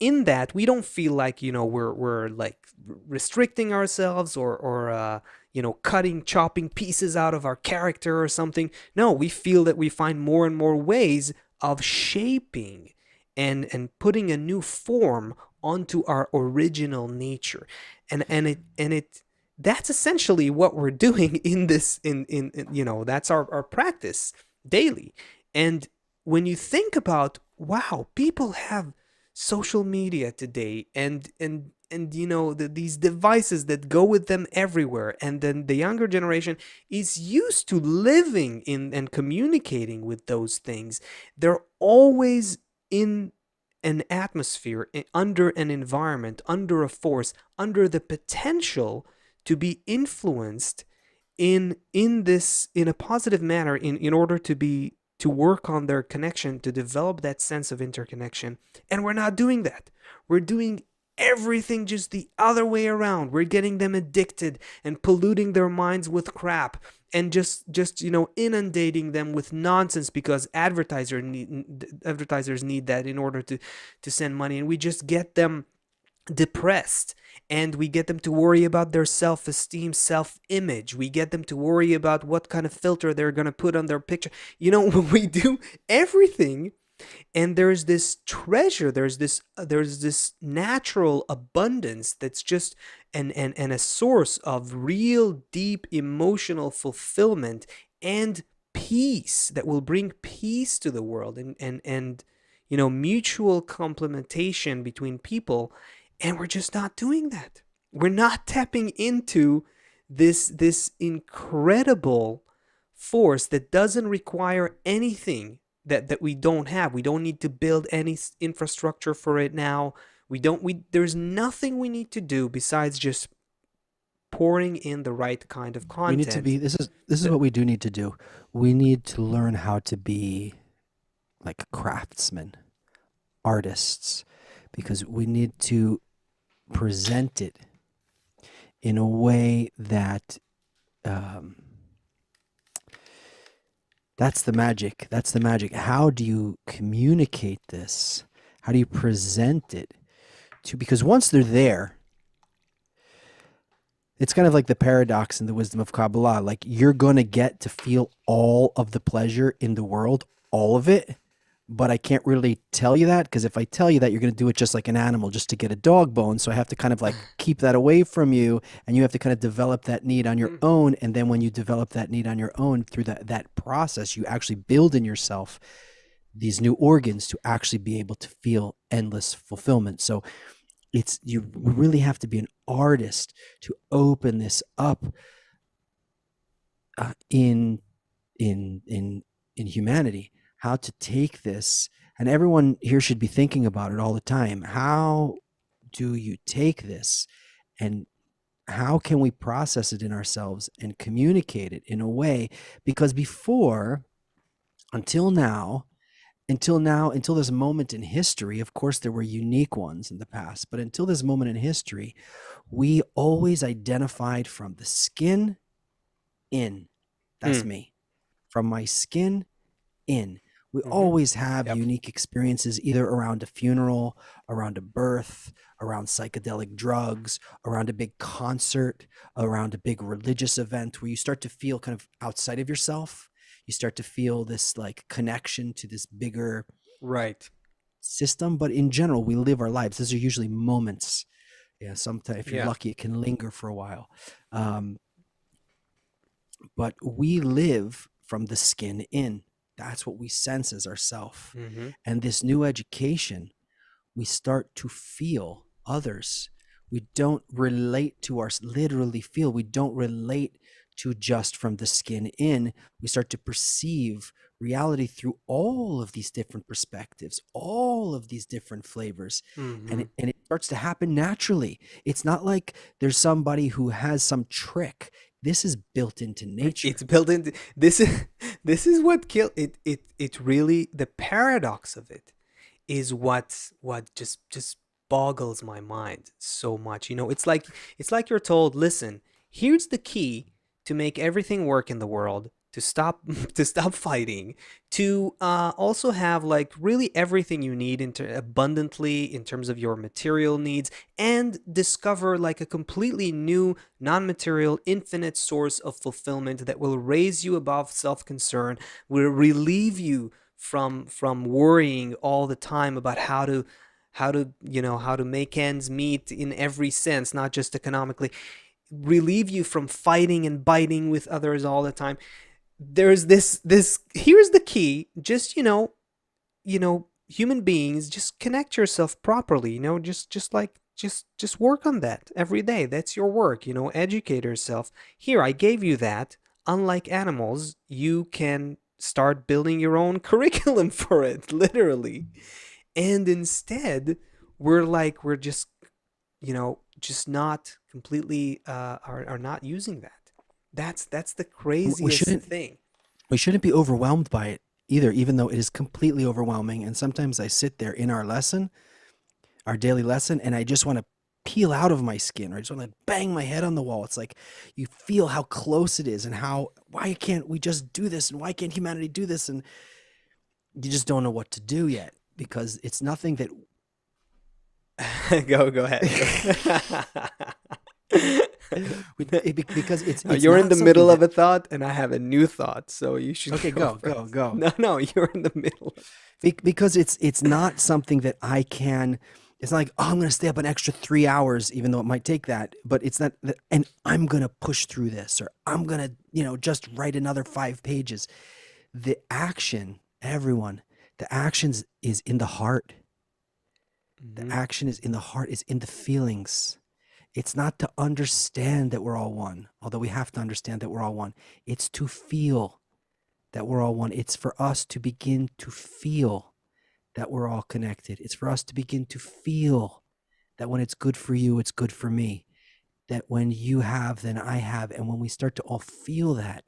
in that, we don't feel like we're like restricting ourselves or chopping pieces out of our character or something. No, we feel that we find more and more ways of shaping and putting a new form onto our original nature. And that's essentially what we're doing in this in that's our practice daily. And when you think about, wow, people have social media today, and these devices that go with them everywhere, and then the younger generation is used to living in and communicating with those things. They're always in an atmosphere, under an environment, under a force, under the potential to be influenced in a positive manner, in order to work on their connection, to develop that sense of interconnection. And we're not doing that. We're doing everything just the other way around. We're getting them addicted and polluting their minds with crap, and just inundating them with nonsense, because advertisers need that in order to send money. And we just get them depressed, and we get them to worry about their self-esteem, self-image. We get them to worry about what kind of filter they're going to put on their picture. We do everything, and there's this treasure, there's this natural abundance that's just and a source of real deep emotional fulfillment and peace, that will bring peace to the world, and mutual complementation between people. And we're just not doing that. We're not tapping into this incredible force that doesn't require anything that we don't have. We don't need to build any infrastructure for it now. There's nothing we need to do besides just pouring in the right kind of We need to content. be. This is what we do need to do. We need to learn how to be like craftsmen, artists, because we need to present it in a way that that's the magic. That's the magic. How do you communicate this? How do you present it to? Because once they're there, it's kind of like the paradox in the wisdom of Kabbalah. Like, you're going to get to feel all of the pleasure in the world, all of it. But I can't really tell you that, because if I tell you that, you're going to do it just like an animal, just to get a dog bone. So I have to kind of like keep that away from you, and you have to kind of develop that need on your own. And then when you develop that need on your own through that process, you actually build in yourself these new organs to actually be able to feel endless fulfillment. So you really have to be an artist to open this up in humanity. How to take this, and everyone here should be thinking about it all the time. How do you take this, and how can we process it in ourselves and communicate it in a way? Because before, until this moment in history, of course, there were unique ones in the past, but until this moment in history, we always identified from the skin in. That's me. From my skin in. We always have unique experiences, either around a funeral, around a birth, around psychedelic drugs, around a big concert, around a big religious event, where you start to feel kind of outside of yourself. You start to feel this like connection to this bigger Right. system. But in general, we live our lives. These are usually moments. Yeah, sometimes if you're Yeah. lucky, it can linger for a while. But we live from the skin in. That's what we sense as ourself. And this new education, we start to feel others. We don't relate to literally feel. We don't relate to just from the skin in. We start to perceive reality through all of these different perspectives, all of these different flavors. And it starts to happen naturally. It's not like there's somebody who has some trick. This is built into nature. It's built into this is what kill it. It really, the paradox of it is what just boggles my mind so much. It's like you're told, listen, here's the key to make everything work in the world, to stop to stop fighting, to also have like really everything you need abundantly in terms of your material needs, and discover like a completely new non-material infinite source of fulfillment that will raise you above self-concern, will relieve you from worrying all the time about how to make ends meet in every sense, not just economically. relieve you from fighting and biting with others all the time. There's this here's the key. Just, human beings, just connect yourself properly, just work on that every day. That's your work, educate yourself. Here, I gave you that. Unlike animals, you can start building your own curriculum for it, literally. And instead, we're just not completely are not using that. That's the We craziest shouldn't thing. we shouldn't be overwhelmed by it either, even though it is completely overwhelming. And sometimes I sit there in our daily lesson, and I just want to peel out of my skin, or I just want to bang my head on the wall. It's like you feel how close it is, and why can't we just do this, and why can't humanity do this? And you just don't know what to do yet, because it's nothing that Go ahead. because No, it's you're in not the something middle of that a thought, and I have a new thought, so you should okay, go go, first. go. No, you're in the middle. Because it's not something that I can. It's not like, oh, I'm going to stay up an extra 3 hours, even though it might take that. But it's not that, and I'm going to push through this, or I'm going to, just write another 5 pages. The action, everyone, the actions is in the heart. The Mhm. action is in the heart, is in the feelings. It's not to understand that we're all one, although we have to understand that we're all one. It's to feel that we're all one. It's for us to begin to feel that we're all connected. It's for us to begin to feel that when it's good for you, it's good for me. That when you have, then I have. And when we start to all feel that,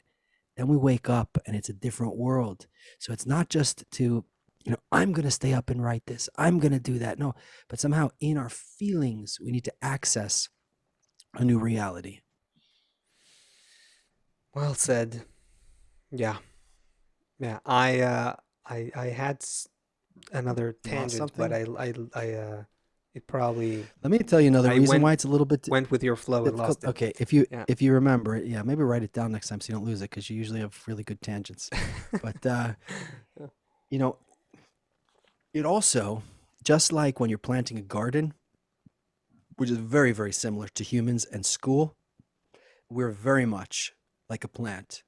then we wake up and it's a different world. So it's not just to, I'm going to stay up and write this. I'm going to do that. No, but somehow in our feelings, we need to access a new reality. Well said. Yeah, yeah. I had another You lost tangent, but something? it probably Let me tell you another I reason why it's a little bit went with your flow and difficult. lost it. Okay, if you Yeah. if you remember it, yeah, maybe write it down next time so you don't lose it, because you usually have really good tangents. But you know, it also, just like when you're planting a garden, which is very, very similar to humans and school, we're very much like a plant.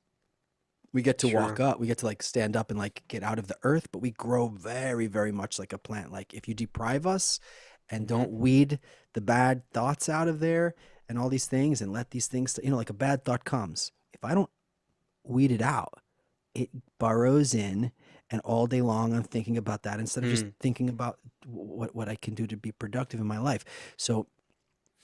We get to walk Sure. up, we get to like stand up and like get out of the earth, but we grow very, very much like a plant. Like if you deprive us and Hmm. don't weed the bad thoughts out of there and all these things, and let these things, like a bad thought comes. If I don't weed it out, it burrows in, and all day long I'm thinking about that instead of just Mm. thinking about what I can do to be productive in my life. So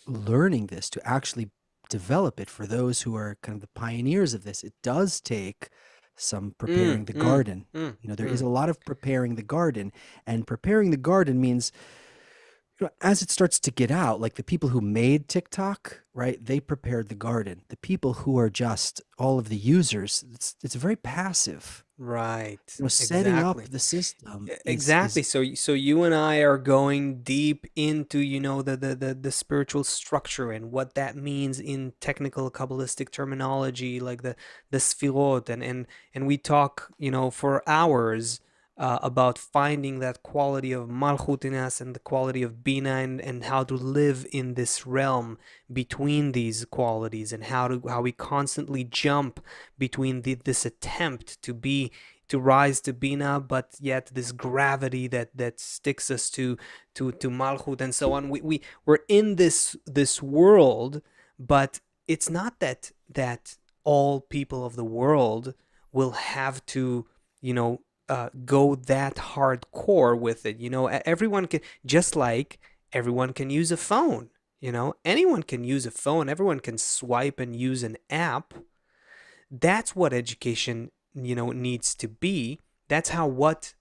learning this, to actually develop it for those who are kind of the pioneers of this, it does take some Mm. preparing the Mm. garden. Mm. There is Mm. a lot of preparing the garden, and preparing the garden means, as it starts to get out, like the people who made TikTok, right? They prepared the garden. The people who are just all of the users, it's very passive. Right. Setting up Exactly. the system Exactly. is So you and I are going deep into, the spiritual structure and what that means in technical Kabbalistic terminology, like the sfirot, and we talk, for hours about finding that quality of malchut in us and the quality of bina, and how to live in this realm between these qualities, and how we constantly jump between this attempt to rise to Bina, but yet this gravity that sticks us to Malchut and so on. We're in this world, but it's not that all people of the world will have to, go that hardcore with it. Everyone can, just like everyone can use a phone. Anyone can use a phone. Everyone can swipe and use an app. That's what education, needs to be. That's how what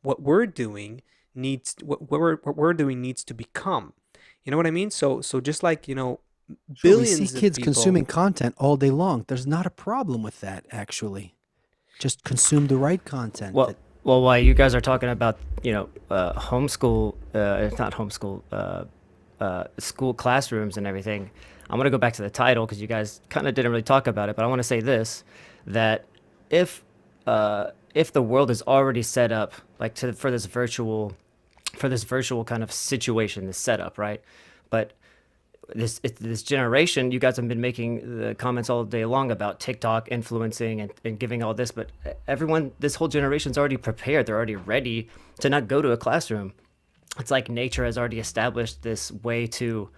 we're doing what we're doing needs to become. You know what I mean? So just like, sure, we see billions of kids people. consuming content all day long. There's not a problem with that, actually. Just consume the right content. Well, while you guys are talking about, homeschool, it's not homeschool, school classrooms and everything, I'm gonna go back to the title because you guys kind of didn't really talk about it, but I want to say this, that if if the world is already set up like for this virtual kind of situation, this setup, right? But this generation, you guys have been making the comments all day long about TikTok influencing and giving all this, but everyone, this whole generation's already prepared. They're already ready to not go to a classroom. It's like nature has already established this way to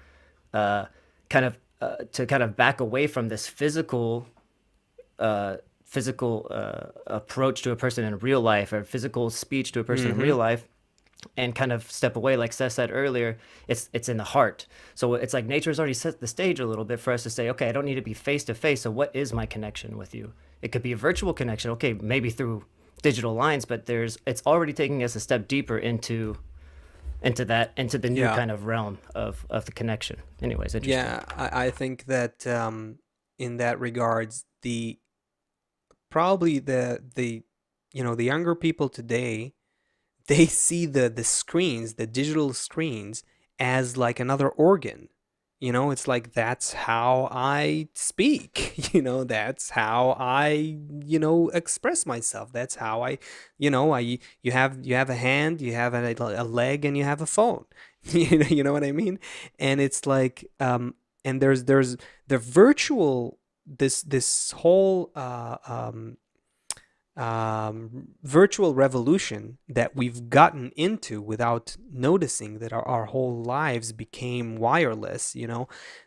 uh, kind of back away from this physical approach to a person in real life, or physical speech to a person in Mm-hmm. real life, and kind of step away. Like Seth said earlier, it's in the heart. So it's like nature's already set the stage a little bit for us to say, okay, I don't need to be face to face. So what is my connection with you? It could be a virtual connection, okay, maybe through digital lines, but it's already taking us a step deeper into the new Yeah. kind of realm of the connection. Anyways, interesting. Yeah, I think that in that regards, the probably the the younger people today, they see the screens, the digital screens, as like another organ. It's like, that's how I speak. That's how I, express myself. That's how I, you have a hand, you have a leg, and you have a phone. You know what I mean? And it's like, and there's the virtual, this whole virtual revolution that we've gotten into without noticing that our whole lives became wireless.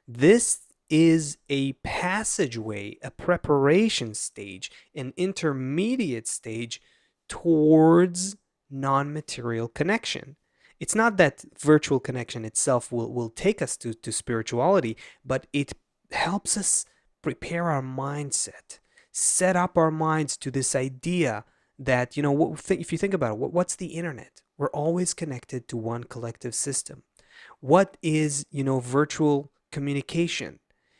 This is a passageway, a preparation stage, an intermediate stage towards non-material connection. It's not that virtual connection itself will take us to spirituality, but it helps us prepare our mindset, set up our minds to this idea that, if you think about it, what's the internet? We're always connected to one collective system. What is, virtual communication?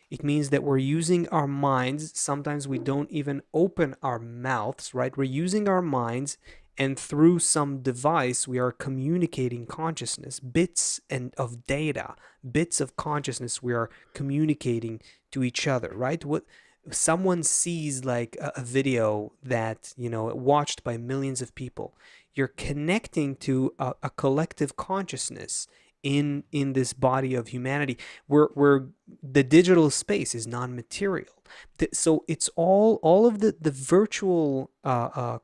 It means that we're using our minds. Sometimes we don't even open our mouths, right? We're using our minds, and through some device, we are communicating consciousness, bits and of data, bits of consciousness. We are communicating to each other, right? What someone sees, like a video that watched by millions of people, you're connecting to a collective consciousness in this body of humanity, where the digital space is non-material. So it's all of the virtual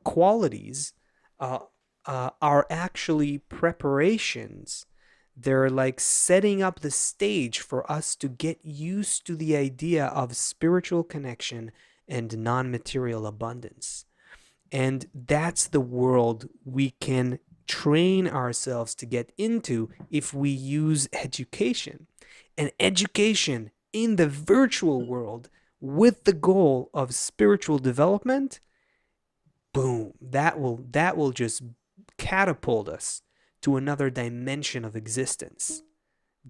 qualities uh, are actually preparations. They're like setting up the stage for us to get used to the idea of spiritual connection and non-material abundance. And that's the world we can train ourselves to get into if we use education. And education in the virtual world with the goal of spiritual development, boom, that will just catapult us to another dimension of existence.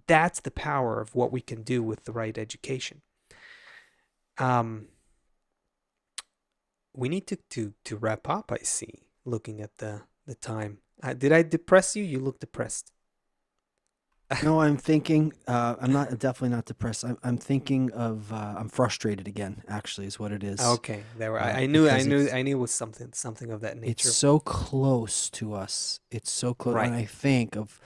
That's the power of what we can do with the right education. Um, we need to wrap up. I see. Looking at the time, did I depress you? You look depressed. No, I'm thinking. I'm not definitely not depressed. I'm thinking of. I'm frustrated again. Actually, is what it is. Okay, there were. I knew. I Because knew. I knew it was something of that it's nature. so close to us. It's so close, and Right. I think of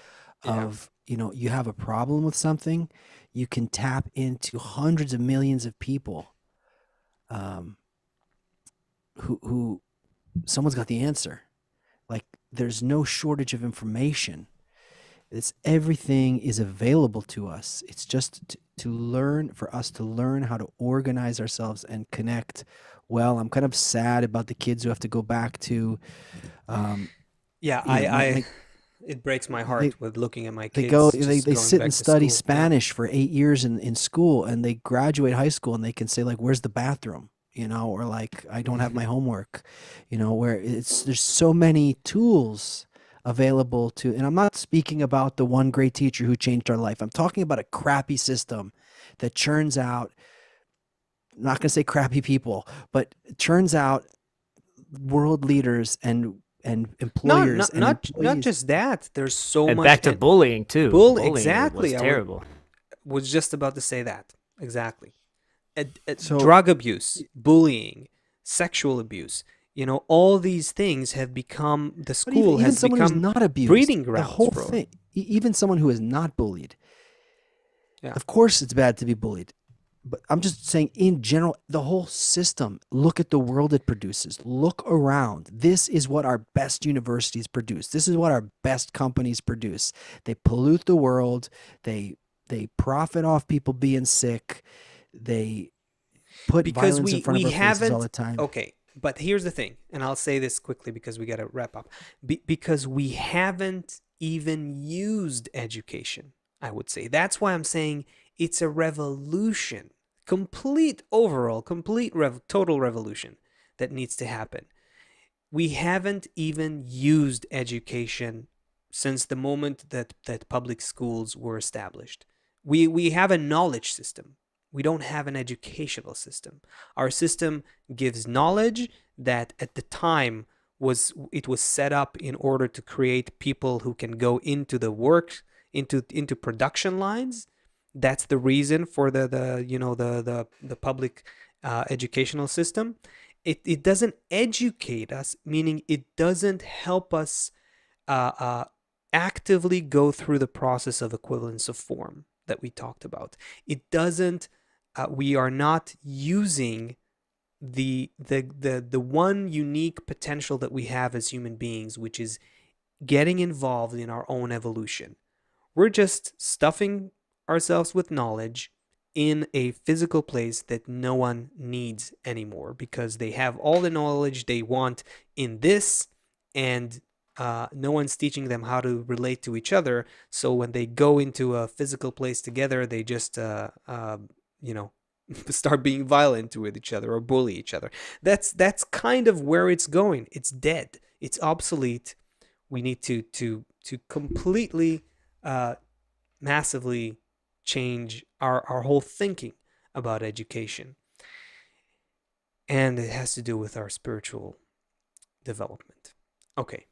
Yeah. you have a problem with something, you can tap into hundreds of millions of people, um, who someone's got the answer. Like there's no shortage of information. It's everything is available to us. It's just to learn, for us to learn how to organize ourselves and connect. Well, I'm kind of sad about the kids who have to go back to, um, Yeah. you know, my, my It breaks my they heart with looking at my they go kids just they going sit and back to study school. Yeah. Spanish for 8 years in school, and they graduate high school and they can say, like, where's the bathroom? Or like, I don't have my homework, where there's so many tools available to, and I'm not speaking about the one great teacher who changed our life. I'm talking about a crappy system that churns out, I'm not going to say crappy people, but it churns out world leaders and Not employers not and not employees. just that. There's so And much. back to bullying too. Bullying was Exactly. I terrible. was just about to say that. Exactly. So Drug abuse, bullying, sexual abuse. All these things have become, the but even school even has someone who's become not abused, breeding the grounds whole for. thing, even someone who is not bullied, Yeah. Of course, it's bad to be bullied. But I'm just saying, in general, the whole system, look at the world it produces. Look around. This is what our best universities produce. This is what our best companies produce. They pollute the world. They profit off people being sick. They put Because violence in front of we our faces all haven't. the time. Okay, but here's the thing, and I'll say this quickly because we got to wrap up. Because we haven't even used education, I would say. That's why I'm saying it's a revolution, total revolution that needs to happen. We haven't even used education since the moment that public schools were established. We have a knowledge system. We don't have an educational system. Our system gives knowledge that at the time was set up in order to create people who can go into the work, into production lines. That's the reason for the public educational system. It doesn't educate us, meaning it doesn't help us actively go through the process of equivalence of form that we talked about. It doesn't. We are not using the one unique potential that we have as human beings, which is getting involved in our own evolution. We're just stuffing ourselves with knowledge in a physical place that no one needs anymore because they have all the knowledge they want in this, and no one's teaching them how to relate to each other. So when they go into a physical place together, they just start being violent with each other or bully each other. That's kind of where it's going. It's dead. It's obsolete. We need to completely, massively change our whole thinking about education. And it has to do with our spiritual development. Okay.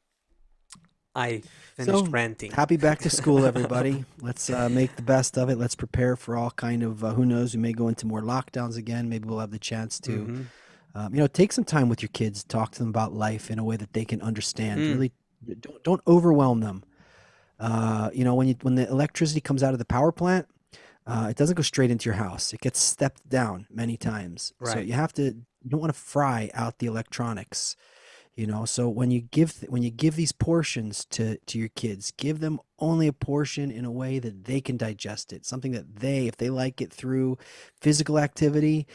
I finished ranting. Happy back to school, everybody. Let's make the best of it. Let's prepare for all kind of, who knows, we may go into more lockdowns again. Maybe we'll have the chance to, take some time with your kids, talk to them about life in a way that they can understand. Really, don't overwhelm them. When the electricity comes out of the power plant, it doesn't go straight into your house. It gets stepped down many times. Right. So you don't want to fry out the electronics. So when you give these portions to your kids, give them only a portion in a way that they can digest it. Something that if they like it through physical activity,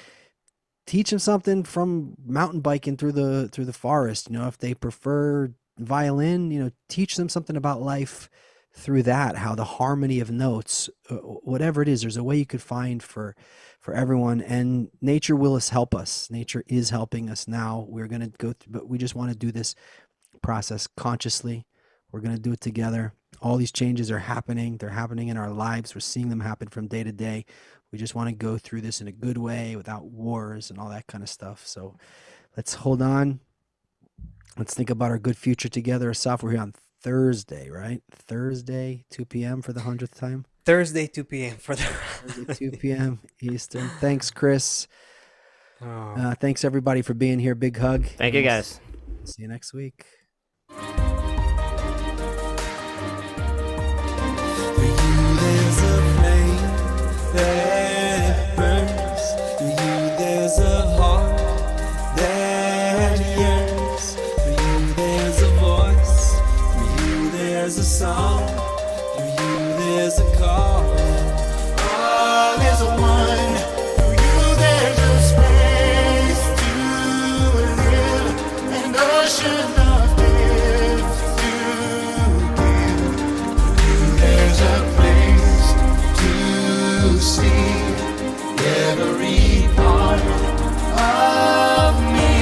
teach them something from mountain biking through the forest. If they prefer violin, teach them something about life through that, how the harmony of notes, whatever it is, there's a way you could find for everyone, and nature will help us. Nature is helping us now. We're going to go through, but we just want to do this process consciously. We're going to do it together. All these changes are happening. They're happening in our lives. We're seeing them happen from day to day. We just want to go through this in a good way without wars and all that kind of stuff. So let's hold on. Let's think about our good future together. Asaf, we're here on Thursday, right? Thursday, 2 p.m. for the 100th time. Thursday, 2 p.m. for the Thursday, 2 p.m. Eastern. Thanks, Chris. Thanks, everybody, for being here. Big hug. Thank you, guys. See you next week. For you, there's a flame that burns. For you, there's a heart that yearns. For you, there's a voice. For you, there's a song. For you, there's a call. Oh, there's a one. For you, there's a space to live, an ocean of gifts to give. For you, there's a place to see every part of me.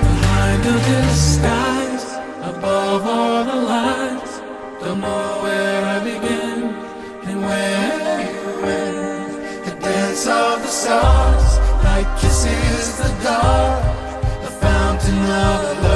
Behind the disguise, above all the lines, don't know where I begin and where you end. The dance of the stars, light kisses the dark, the fountain of love.